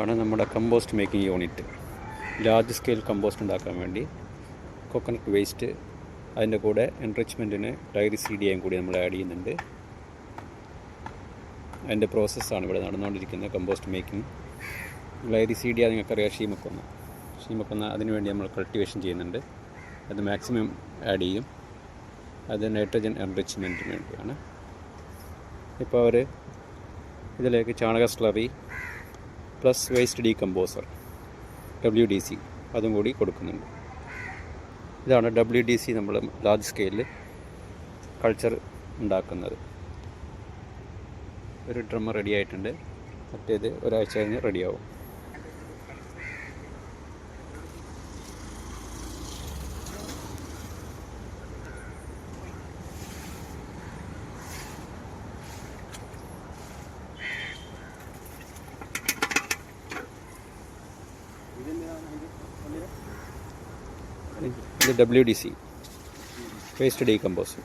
ആണ് നമ്മുടെ compost making unit. Large scale compost ഉണ്ടാക്കാൻ വേണ്ടി കോക്കനട്ട് വേസ്റ്റ് അതിൻ്റെ കൂടെ എൻറിച്ച്മെൻറ്റിന് ഡൈറിസീഡിയയും കൂടി നമ്മൾ ആഡ് ചെയ്യുന്നുണ്ട്. അതിൻ്റെ പ്രോസസ്സാണ് ഇവിടെ നടന്നുകൊണ്ടിരിക്കുന്നത്, കമ്പോസ്റ്റ് മേക്കിംഗ്. ഡൈറിസീഡിയ നിങ്ങൾക്കറിയാം, ഷീമക്കൊന്ന അതിനുവേണ്ടി നമ്മൾ കൾട്ടിവേഷൻ ചെയ്യുന്നുണ്ട്. അത് മാക്സിമം ആഡ് ചെയ്യും. അത് നൈട്രജൻ എൻറിച്ച്മെൻറ്റിന് വേണ്ടിയാണ്. ഇപ്പോൾ അവർ ഇതിലേക്ക് ചാണക slurry plus waste decomposer WDC അതും കൂടി കൊടുക്കുന്നുണ്ട്. ഇതാണ് WDC നമ്മൾ ലാർജ് സ്കെയിലിൽ കൾച്ചർ ഉണ്ടാക്കുന്നത്. ഒരു ഡ്രം റെഡി ആയിട്ടുണ്ട്, മറ്റേത് ഒരാഴ്ച കഴിഞ്ഞ് റെഡിയാവും. ഇത് WDC വേസ്റ്റ് ഡീകമ്പോസർ.